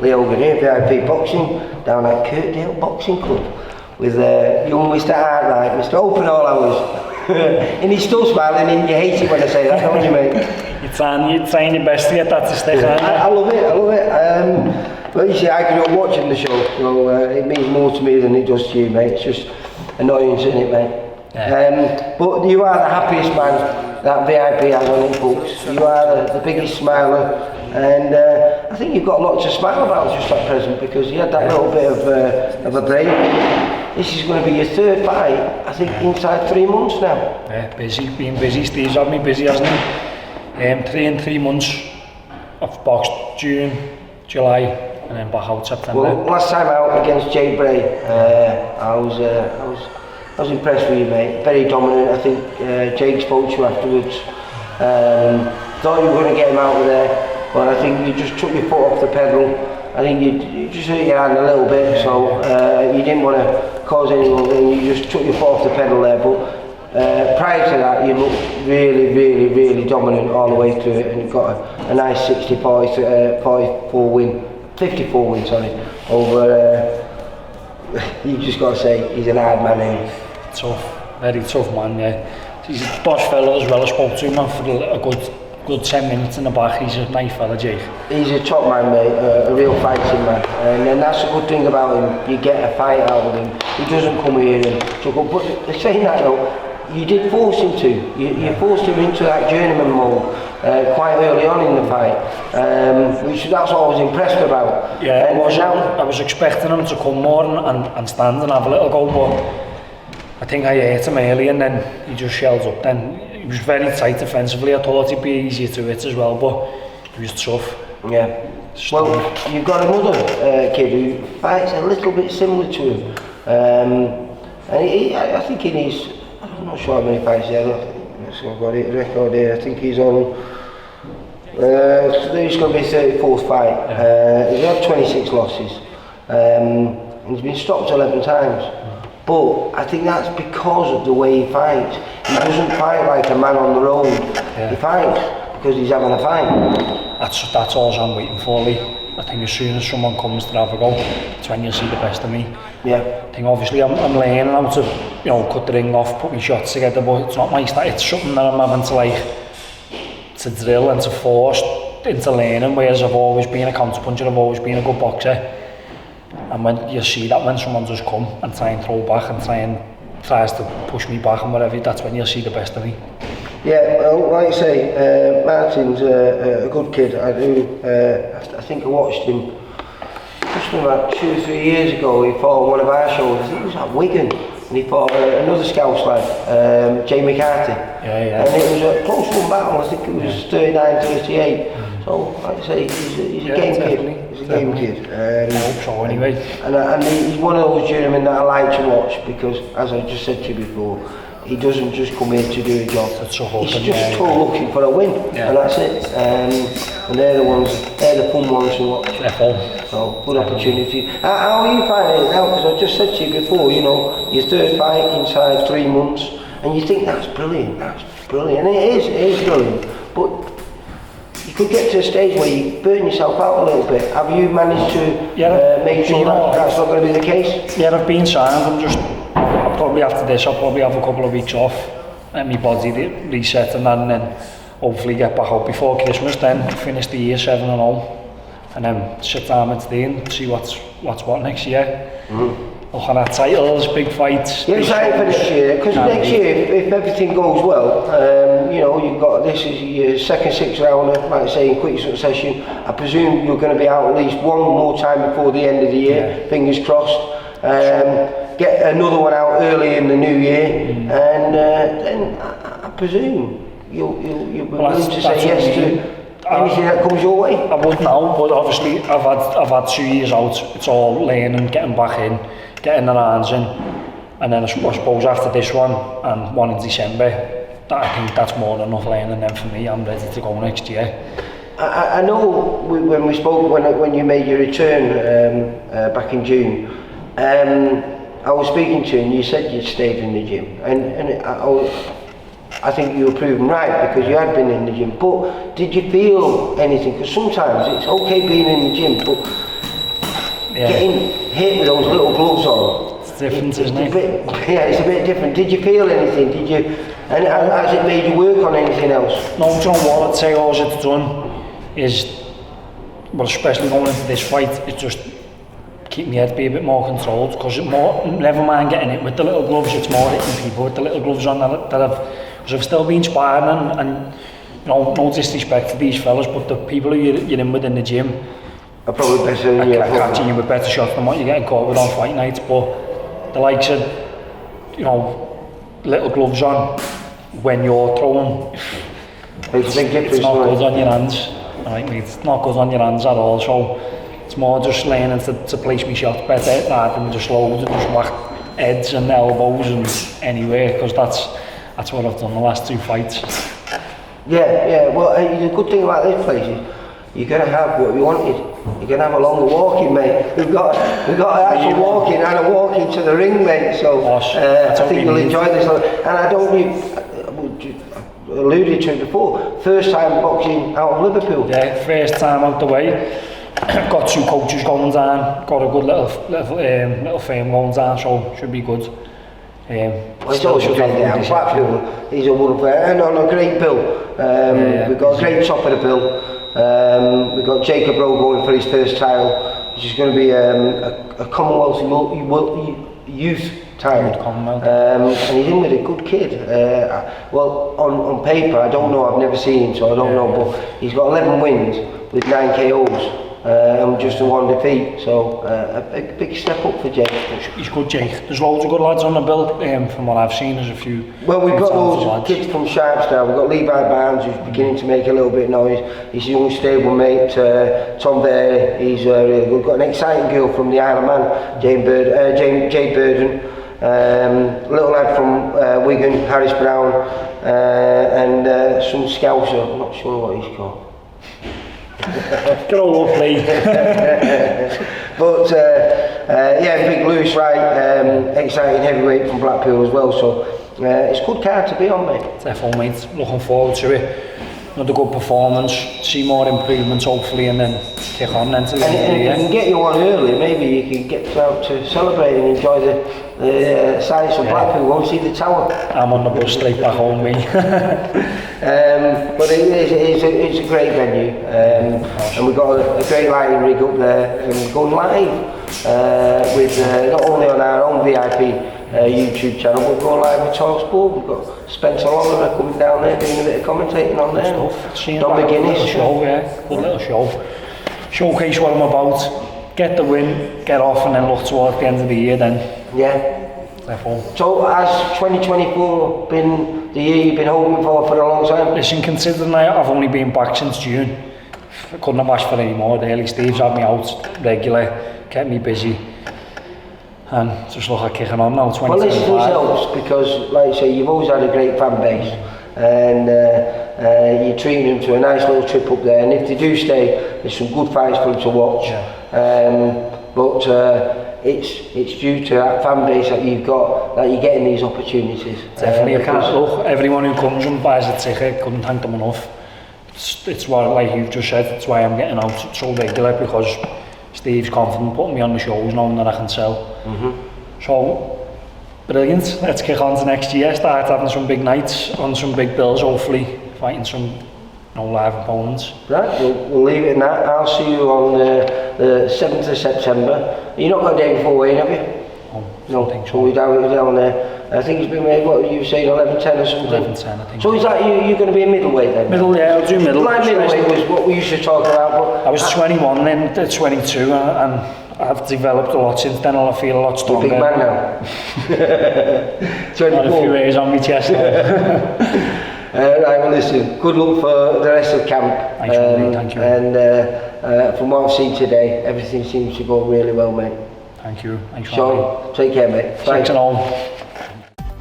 Leo Grenier, VIP boxing, down at Kirkdale Boxing Club with young Mr. Arkwright, Mr. Open all hours. And he's still smiling, and you hate it when I say that, don't you, mate? You're trying your best to get that to stick, aren't you? I love it. Well, you see, I grew up watching the show, so it means more to me than it does to you, mate. It's just annoyance, isn't it, mate? Yeah. But you are the happiest man that VIP has on his books. You are the biggest smiler, and I think you've got a lot to smile about just at present, because you had that little bit of a break. This is going to be your third fight, I think, inside 3 months now. Yeah, been busy. Steve's had me busy, hasn't he? 3 in 3 months. I've boxed June, July, and then back out September. Well, last time out against Jay Bray, I was impressed with you, mate. Very dominant. I think Jake spoke to you afterwards. Thought you were going to get him out of there, but I think you just took your foot off the pedal. I think you just hurt your hand a little bit, so you didn't want to cause anyone, and you just took your foot off the pedal there. But prior to that, you looked really dominant all the way through it, and you've got a nice 54 win over. You just got to say he's an hard man, ain't he? Tough, very tough man. Yeah, he's a boss fellow as well. I spoke to him for a good 10 minutes in the back. He's a nice fella, Jake. He's a top man, mate, a real fighting man, and that's a good thing about him. You get a fight out of him. He doesn't come here and struggle. But saying that though, you did force him to. You forced him into that journeyman mode quite early on in the fight, which that's what I was impressed about. Yeah, I was expecting him to come more and stand and have a little go, but I think I hit him early, and then he just shells up. Then he was very tight defensively. I thought he'd be easier to hit as well, but he was tough. Yeah. Well, you've got another kid who fights a little bit similar to him, and I think in his, I'm not sure how many fights he has. I've got it record here. I think he's on. It's going to be his 34th fight. He's had 26 losses. He's been stopped 11 times. But I think that's because of the way he fights. He doesn't fight like a man on the road. Yeah. He fights because he's having a fight. That's all I'm waiting for, Lee. I think as soon as someone comes to have a go, that's when you'll see the best of me. Yeah. I think obviously I'm learning how to, cut the ring off, put my shots together, but it's not my style. It's something that I'm having to drill and to force into learning, whereas I've always been a counter-puncher, I've always been a good boxer. And when you see that, when someone does come and try and throw back and tries to push me back and whatever, that's when you'll see the best of me. Yeah, well, like you say, Martin's a good kid. I think I watched him just about 2 or 3 years ago. He fought on one of our shows. I think it was at Wigan, and he fought another Scouse lad, Jay McCarthy. Yeah. And it was a close one battle. I think it was 39-38. So, like I say, he's a game kid. He's a game kid. I hope so, anyway. And he's one of those journeymen that I like to watch, because, as I just said to you before, he doesn't just come here to do a job. He's just looking for a win, and that's it. And they're the fun ones to watch. They're fun. So, good opportunity. How are you finding it now? Because I just said to you before, your third fight inside 3 months, and you think that's brilliant. And it is brilliant. But you could get to a stage where you burn yourself out a little bit. Have you managed to make sure that's not going to be the case? Yeah, I've been signed. Probably after this, I'll probably have a couple of weeks off, let my body reset and then hopefully get back out before Christmas, then finish the year 7-0, and then sit down with Dean and see what's what next year. Looking at titles, big fights. You're excited for next year, because next year, if everything goes well, you've got this is your second 6-rounder, like I say, in quick succession. I presume you're going to be out at least one more time before the end of the year, fingers crossed. Get another one out early in the new year, and then I presume you'll be willing to say yes to anything that comes your way. I would now, but obviously I've had 2 years out. It's all learning, getting back in, getting the hands in, and then I suppose after this one and one in December, I think that's more than enough learning. Then for me, I'm ready to go next year. I know when we spoke when you made your return back in June. I was speaking to you and you said you'd stayed in the gym, and I think you were proven right, because you had been in the gym. But did you feel anything? Because sometimes it's okay being in the gym, but getting hit with those little gloves on. It's different, isn't it? It's a bit different. Did you feel anything? Did you? And has it made you work on anything else? No, do you know what I'd say all it's done is, well, especially going into this fight, it's just keep my head be a bit more controlled, because never mind getting it with the little gloves, it's more hitting people with the little gloves on because I've still been sparring and you know, no disrespect to these fellas, but the people who you're in with in the gym are probably better than you. Catching you with better shots than what you're getting caught with on fight nights, but the likes of, you know, little gloves on when you're throwing, it's not good on your hands. Right, mate, it's not good on your hands at all, so it's more just learning to place my shots better rather than just loads and just whack heads and elbows and anywhere, because that's what I've done the last 2 fights. Yeah, well, the good thing about this place is you're going to have what we wanted. You're going to have a longer walking, mate. We've got an actual walking and a walking to the ring, mate, so I think you'll enjoy this. And I alluded to it before, first time boxing out of Liverpool. Yeah, first time out the way. Got 2 coaches going down, got a good little firm going down, so should be good. Well, it's always a great day. Blackpool, he's a wonderful, and on a great bill. We've got a great top of the bill. We've got Jacob Rowe going for his first title, which is going to be a Commonwealth youth title. And he's in with a good kid. Well, on paper, I don't know, I've never seen him, so I don't know, but he's got 11 wins with 9 KOs. And just a 1 defeat, so a big step up for Jake. He's good, Jake. There's loads of good lads on the bill, from what I've seen. There's a few. Well, we've got loads of kids from Sharps now. We've got Levi Barnes, who's beginning to make a little bit of noise. He's a young stable mate. Tom Bear, he's really good. We've got an exciting girl from the Isle of Man, Jay Burden. Little lad from Wigan, Harris Brown, and some Scouse, I'm not sure what he's called. Good old play. But yeah, big Lewis Wright, exciting heavyweight from Blackpool as well, so it's a good card to be on, mate. Definitely, mate. Looking forward to it. Another good performance, see more improvements hopefully, and then kick on then to the end of the year. And get you one early, maybe you can get out to celebrate and enjoy the sights of Blackpool, won't see the tower. I'm on the bus straight back home, me. But it's a great venue, and we've got a great lighting rig up there, and we're going live with not only on our own VIP YouTube channel, but we're going live with TalkSPORT. We've got Spencer Oliver coming down there doing a bit of commentating on there. Don McGuinness. Show, yeah, good little show. Showcase what I'm about, get the win, get off, and then look towards the end of the year then. Yeah. Therefore. So has 2024 been the year you've been hoping for a long time? Listen, considering I've only been back since June, I couldn't have asked for any more really. Steve's had me out regular, kept me busy, and just look at kicking on now. 2025. Well, this helps because, like I say, you've always had a great fan base, and you're treating them to a nice little trip up there, and if they do stay, there's some good fights for them to watch. Yeah. But it's due to that fan base that you've got that you're getting these opportunities. Definitely, I can't look. Everyone who comes and buys a ticket, couldn't thank them enough. It's what, like you've just said, it's why I'm getting out so regular, because Steve's confident putting me on the shows knowing that I can sell. So, brilliant. Let's kick on to next year, start having some big nights on some big bills, hopefully fighting some live opponents. Right, we'll leave it at that. I'll see you on the 7th of September. You're not got a day before Wayne, have you? No, I think so. So we're down there. I think it's been made, what you were saying, 11:10 or something? 11:10, I think. So is that you're going to be a middleweight then? Middle, yeah, I'll do middle. Like middleweight was what we used to talk about. But I was 21 then, 22, and I've developed a lot since then, and I feel a lot stronger. You're a big man now. 24. Got a few hairs on my chest. Right, well listen, good luck for the rest of camp. Thank you. And from what I've seen today, everything seems to go really well, mate. Thank you. Thanks, Sean, take care, mate. Thanks and all.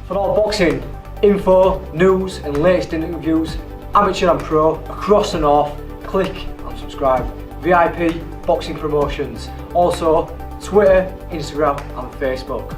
For all boxing info, news and latest interviews, amateur and pro, across the north, click and subscribe. VIP Boxing Promotions. Also, Twitter, Instagram and Facebook.